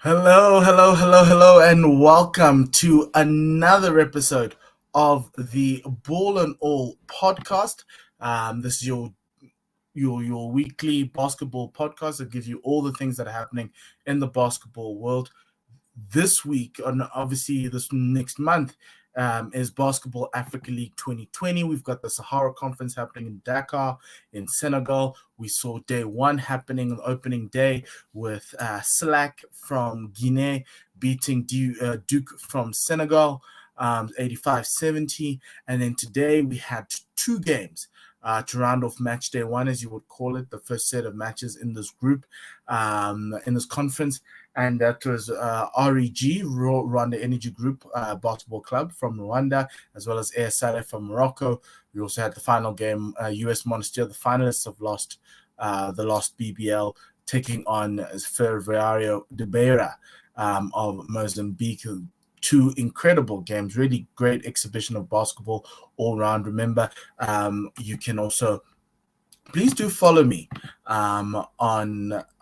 Hello, and welcome to another episode of the Ball and All podcast. This is your weekly basketball podcast that gives you all the things that are happening in the basketball world. This week, and obviously this next month, is Basketball Africa League 2020. We've got the Sahara Conference happening in Dakar, in Senegal. We saw day one happening on opening day with Slack from Guinea beating Duke from Senegal, 85-70. And then today we had two games to round off match day one, as you would call it, the first set of matches in this group, in this conference. And that was REG, Rwanda Energy Group Basketball Club from Rwanda, as well as AS from Morocco. We also had the final game, US Monastir, the finalists have lost the last BBL, taking on Feroviario de Beira of Mozambique. Two incredible games, really great exhibition of basketball all around. Remember, you can also please do follow me on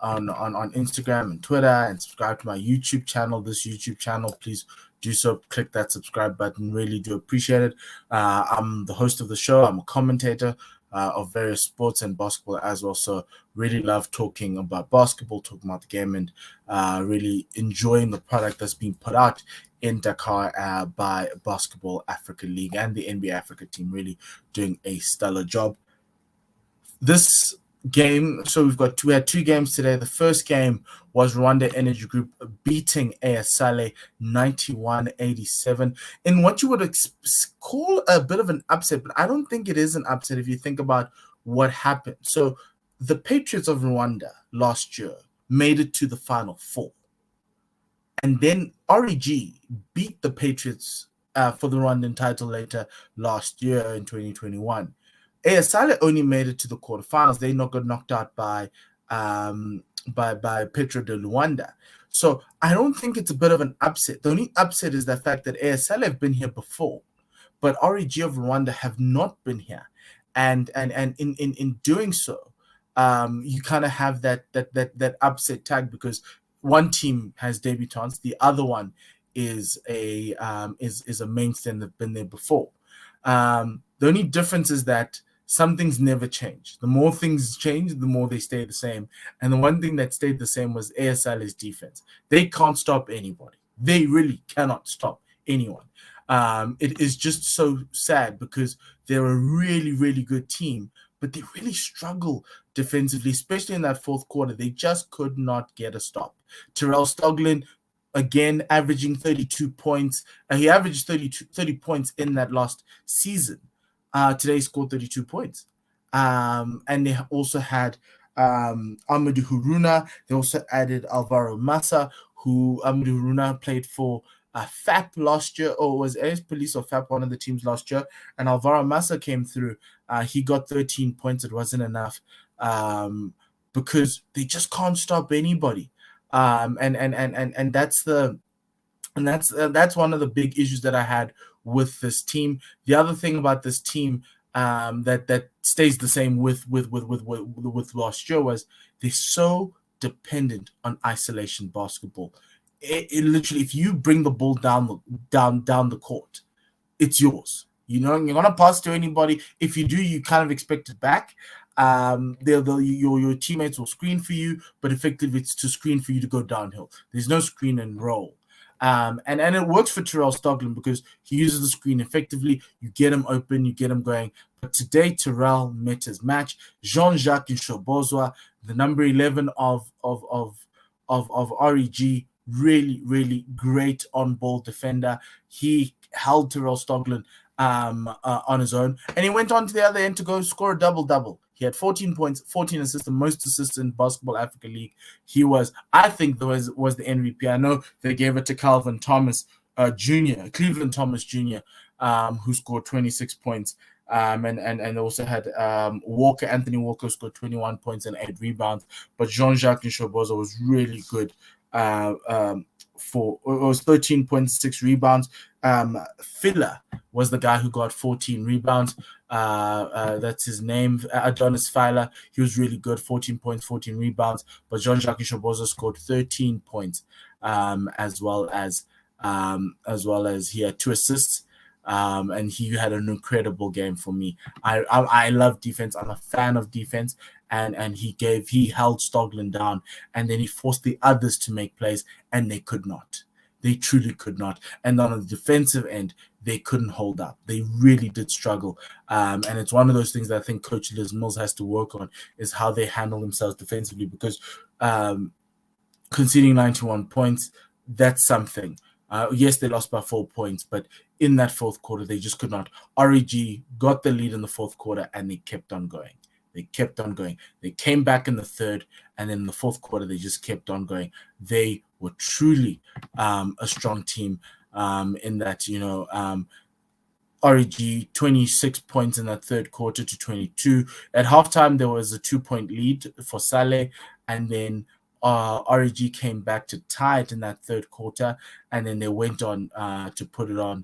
Instagram and Twitter, and subscribe to my YouTube channel. This YouTube channel, please do so. Click that subscribe button. Really do appreciate it. I'm the host of the show. I'm a commentator of various sports and basketball as well. So really love talking about basketball, talking about the game, and really enjoying the product that's being put out in Dakar by Basketball Africa League and the NBA Africa team. Really doing a stellar job. This game, so we had two games today. The first game was Rwanda Energy Group beating AS Saleh 91-87 in what you would call a bit of an upset, but I don't think it is an upset if you think about what happened. So the Patriots of Rwanda last year made it to the Final Four, and then REG beat the Patriots for the Rwandan title later last year in 2021. AS Saleh only made it to the quarterfinals. They not got knocked out by Petro de Luanda. So I don't think it's a bit of an upset. The only upset is the fact that AS Saleh have been here before, but REG of Rwanda have not been here. And in doing so, you kind of have that upset tag, because one team has debutants, the other one is a mainstay and they've been there before. The only difference is that some things never change. The more things change, the more they stay the same. And the one thing that stayed the same was ASL's defense. They can't stop anybody. They really cannot stop anyone. It is just so sad because they're a really, really good team, but they really struggle defensively, especially in that fourth quarter. They just could not get a stop. Terrell Stoglin, again, averaging 32 points. He averaged 30 points in that last season. Today scored 32 points. And they also had Amadou Huruna. They also added Alvaro Massa, who Amadou Huruna played for FAP last year, or was AS Police or FAP, one of the teams last year. And Alvaro Massa came through. He got 13 points. It wasn't enough because they just can't stop anybody. And that's one of the big issues that I had with this team. The other thing about this team that stays the same with last year was they're so dependent on isolation basketball. It literally, if you bring the ball down the court, it's yours. You know, you're gonna pass to anybody. If you do, you kind of expect it back. Your teammates will screen for you, but effectively it's to screen for you to go downhill. There's no screen and roll. And it works for Terrell Stoglin because he uses the screen effectively. You get him open, you get him going. But today, Terrell met his match. Jean-Jacques Nshobozwa, the number 11 of REG, really, really great on-ball defender. He held Terrell Stoglin on his own, and he went on to the other end to go score a double-double. He had 14 points, 14 assists, the most assists in Basketball Africa League. He was, I think, was the MVP. I know they gave it to Cleveland Thomas Jr., who scored 26 points. And also had Anthony Walker scored 21 points and 8 rebounds. But Jean-Jacques Nshobozwa was really good it was 13 points, 6 rebounds. Filler was the guy who got 14 rebounds. That's his name, Adonis Fila. He was really good, 14 points, 14 rebounds. But Jean-Jacques Shoboza scored 13 points, as well as he had 2 assists. And he had an incredible game for me. I love defense. I'm a fan of defense, and he held Stoglin down, and then he forced the others to make plays, and they could not. They truly could not. And on the defensive end, they couldn't hold up. They really did struggle. And it's one of those things that I think Coach Liz Mills has to work on, is how they handle themselves defensively, because conceding 91 points, that's something. Yes, they lost by 4 points, but in that fourth quarter, they just could not. REG got the lead in the fourth quarter, and they kept on going. They kept on going. They came back in the third, and then in the fourth quarter, they just kept on going. They were truly a strong team in that, REG 26 points in that third quarter to 22. At halftime, there was a 2-point lead for Saleh, and then REG came back to tie it in that third quarter, and then they went on to put it on.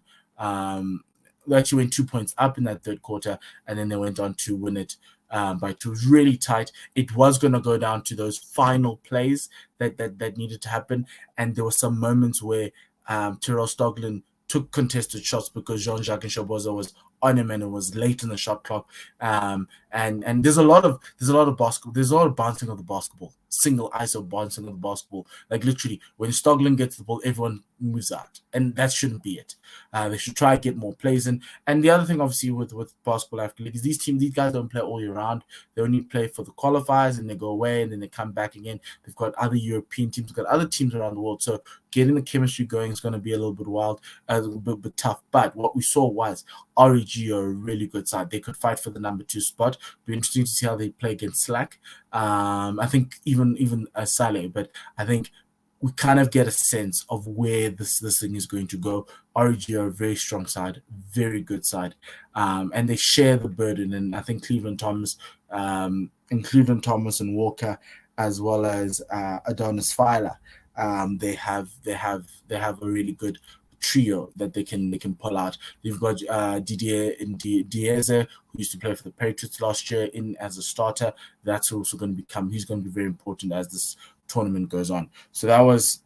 They actually went 2 points up in that third quarter, and then they went on to win it by 2. It was really tight. It was going to go down to those final plays that needed to happen, and there were some moments where Terrell Stoglin took contested shots because Jean-Jacques Shoboza was on him, and it was late in the shot clock. And there's a lot of basketball. There's a lot of bouncing of the basketball, single ISO bouncing of the basketball. Like literally, when Stoglin gets the ball, everyone moves out, and that shouldn't be it. They should try to get more plays in. And the other thing, obviously, with Basketball Africa League is these guys don't play all year round. They only play for the qualifiers, and they go away, and then they come back again. They've got other European teams, they've got other teams around the world. So getting the chemistry going is going to be a little bit wild, a little bit tough. But what we saw was REG are a really good side. They could fight for the number 2 spot. Be interesting to see how they play against Slack. I think even Saleh, but I think we kind of get a sense of where this thing is going to go. REG are a very strong side, very good side, and they share the burden. And I think Cleveland Thomas and Walker, as well as Adonis Fila, they have a really good trio that they can pull out. They've got Didier Diaz, who used to play for the Patriots last year, in as a starter. That's also going to he's going to be very important as this tournament goes on. So that was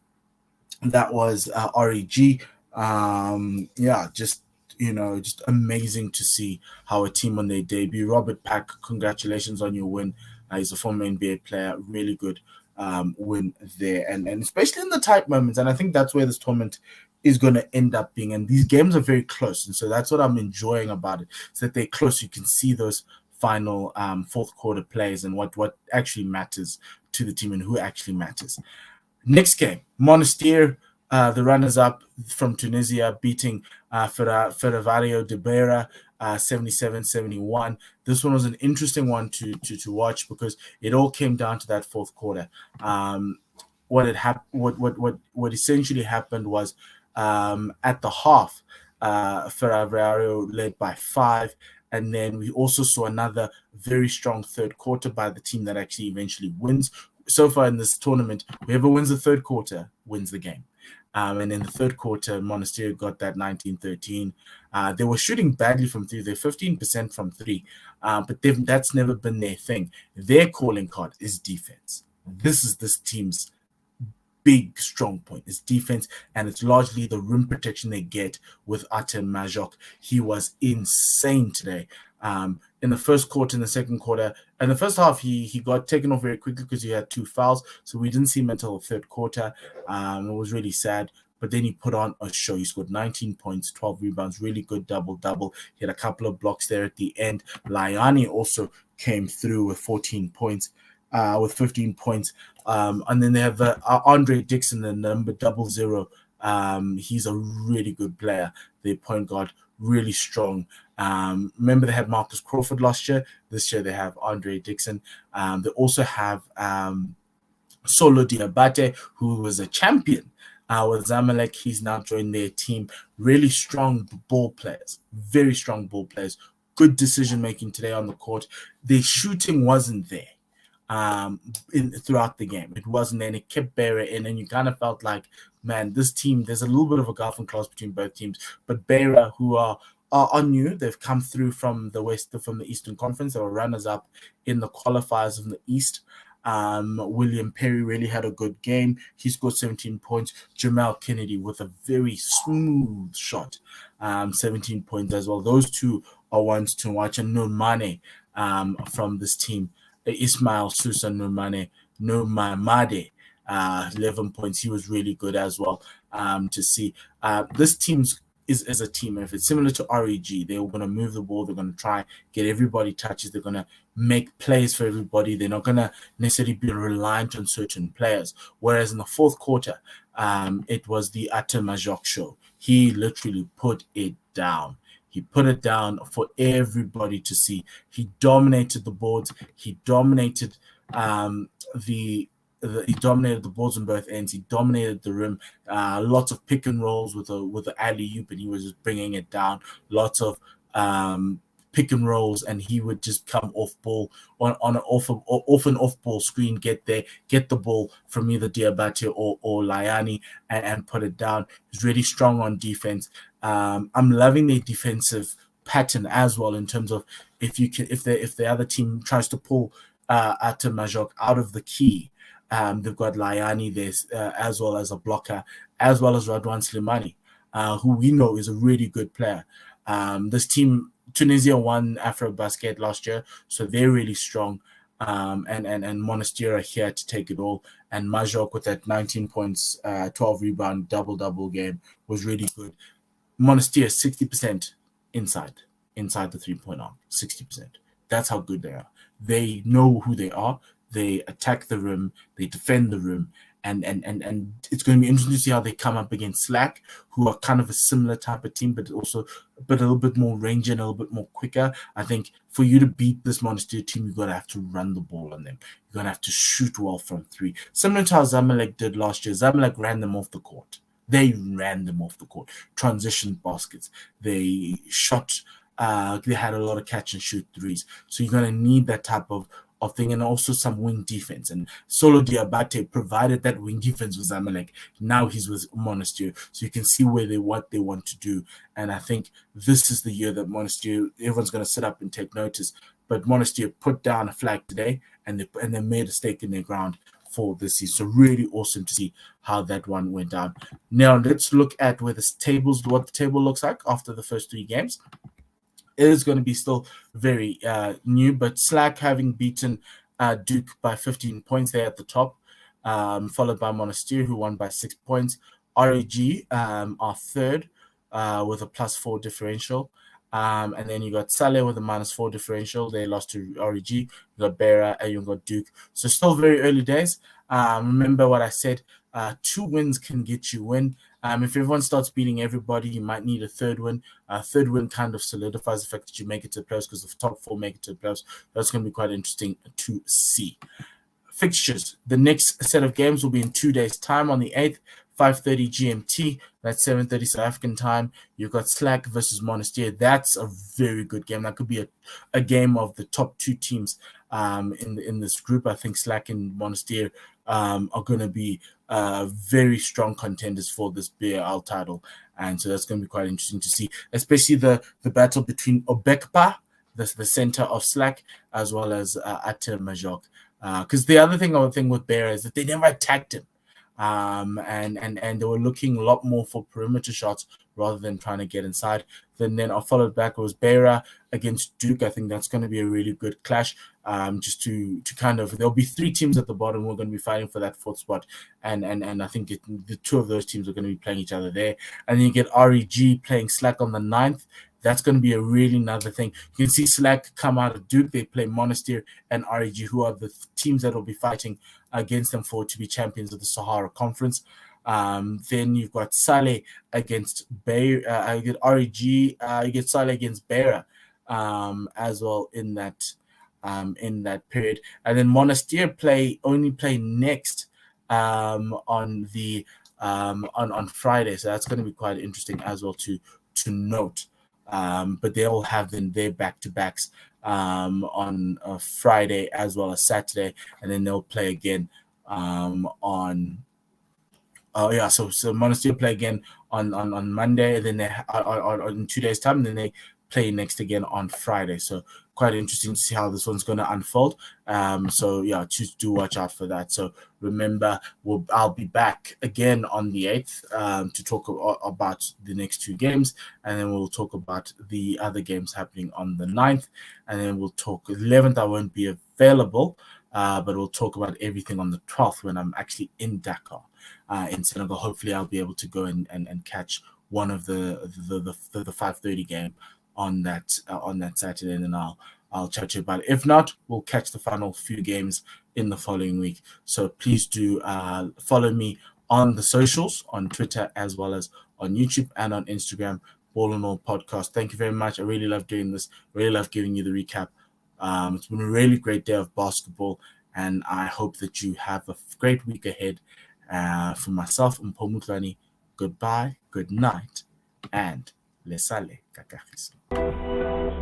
REG. Just amazing to see how a team on their debut. Robert Pack, congratulations on your win. He's a former NBA player, really good win there, and especially in the tight moments. And I think that's where this tournament is going to end up being. And these games are very close, and so that's what I'm enjoying about it. Is that they're close. You can see those final fourth quarter plays and what actually matters to the team and who actually matters. Next game, Monastir, the runners-up from Tunisia, beating Feroviario de Beira 77-71. This one was an interesting one to watch because it all came down to that fourth quarter. What essentially happened was at the half, Feroviario led by 5. And then we also saw another very strong third quarter by the team that actually eventually wins. So far in this tournament, whoever wins the third quarter wins the game. And in the third quarter, Monastir got that 19-13. They were shooting badly from 3. They're 15% from 3. But that's never been their thing. Their calling card is defense. This is this team's big strong point is defense, and it's largely the rim protection they get with Atem Majok. He was insane today. In the first quarter, in the second quarter, and the first half, he got taken off very quickly because he had 2 fouls, so we didn't see him until the third quarter. It was really sad, but then he put on a show. He scored 19 points, 12 rebounds, really good double-double. He had a couple of blocks there at the end. Laiani also came through with 14 points. With 15 points. And then they have Andre Dixon, the number 00. He's a really good player. The point guard, really strong. Remember, they had Marcus Crawford last year. This year, they have Andre Dixon. They also have Solo Diabate, who was a champion with Zamalek. He's now joined their team. Really strong ball players. Very strong ball players. Good decision-making today on the court. The shooting wasn't there. throughout the game. It wasn't, and it kept Beira in, and you kind of felt like, man, this team, there's a little bit of a gulf in class between both teams. But Beira, who are new, they've come through from the Eastern Conference. They were runners up in the qualifiers of the East. William Perry really had a good game. He scored 17 points. Jamal Kennedy with a very smooth shot, 17 points as well. Those two are ones to watch. And Nomane from this team, Ismail Susa Nomade, 11 points. He was really good as well to see. This team's is a team. If it's similar to REG, they're going to move the ball. They're going to try get everybody touches. They're going to make plays for everybody. They're not going to necessarily be reliant on certain players. Whereas in the fourth quarter, it was the Atta Majok show. He literally put it down. He put it down for everybody to see. He dominated the boards. He dominated he dominated the balls on both ends. He dominated the rim. Lots of pick and rolls with the alley-oop, and he was just bringing it down. Lots of pick and rolls, and he would just come off ball on an off ball screen, get there, get the ball from either Diabate or Layani, and put it down. He's really strong on defense. I'm loving their defensive pattern as well, in terms of if the other team tries to pull Atta Majok out of the key. They've got Layani there as well as a blocker, as well as Radwan Slimani, who we know is a really good player. This team, Tunisia won AfroBasket last year, so they're really strong. And Monastir are here to take it all. And Majok with that 19 points, 12 rebound, double game was really good. Monastir 60% inside the 3-point arc, 60%. That's how good they are. They know who they are. They attack the rim, they defend the rim, and it's going to be interesting to see how they come up against Slack, who are kind of a similar type of team, but also a little bit more rangy and a little bit more quicker. I think for you to beat this Monastir team, you're going to have to run the ball on them. You're going to have to shoot well from three. Similar to how Zamalek did last year. Zamalek ran them off the court. They ran them off the court. Transition baskets. They shot. They had a lot of catch and shoot threes. So you're going to need that type of thing, and also some wing defense. And Solo Diabate provided that wing defense with Zamalek. Now he's with Monastir, so you can see what they want to do. And I think this is the year that Monastir, everyone's going to sit up and take notice. But Monastir put down a flag today, and they made a stake in their ground for this season. So really awesome to see how that one went down. Now let's look at what the table looks like after the first three games. It is going to be still very new, but Slack having beaten Duke by 15 points there at the top, followed by Monastir, who won by 6 points. REG are third with a +4 differential. And then you got Saleh with a -4 differential. They lost to REG. You got Beira and you got Duke. So still very early days. Remember what I said, 2 wins can get you win. If everyone starts beating everybody, you might need a third win. A third win kind of solidifies the fact that you make it to the playoffs, because the top 4 make it to the playoffs. That's going to be quite interesting to see. Fixtures. The next set of games will be in 2 days' time on the 8th, 5:30 GMT. That's 7:30 South African time. You've got Slack versus Monastir. That's a very good game. That could be a game of the top 2 teams in this group. I think Slack and Monastir are going to be very strong contenders for this BAL title. And so that's going to be quite interesting to see, especially the battle between Obekpa, the center of Slack, as well as Atta Majok. Because the other thing with Beira is that they never attacked him. And they were looking a lot more for perimeter shots rather than trying to get inside. Then I followed back, it was Beira against Duke. I think that's going to be a really good clash. Just to kind of, there'll be 3 teams at the bottom who are going to be fighting for that 4th spot, and I think the 2 of those teams are going to be playing each other there. And then you get REG playing Slack on the 9th. That's going to be a really another thing. You can see Slack come out of Duke. They play Monastir and REG, who are the teams that will be fighting against them to be champions of the Sahara Conference. Then you've got Saleh against Beira. You get REG. You get Saleh against Beira as well in that period. And then Monastir only play next on Friday. So that's going to be quite interesting as well to note. But they all have their back-to-backs on Friday as well as Saturday, and then they'll play again on. Oh yeah, so Monastir play again on Monday, and then they in 2 days' time, and then they play next again on Friday. So quite interesting to see how this one's going to unfold. So yeah, just do watch out for that. So remember, I'll be back again on the 8th to talk about the next 2 games, and then we'll talk about the other games happening on the 9th, and then we'll talk 11th. I won't be available, but we'll talk about everything on the 12th when I'm actually in Dakar. In Senegal. Hopefully, I'll be able to go and catch one of the 5:30 game on that Saturday, and then I'll chat to you about it. If not, we'll catch the final few games in the following week. So please do follow me on the socials, on Twitter as well as on YouTube and on Instagram. Ball and All Podcast. Thank you very much. I really love doing this. Really love giving you the recap. It's been a really great day of basketball, and I hope that you have a great week ahead. For myself, Mpho Mutloane, goodbye, good night, and le sale kakagiso.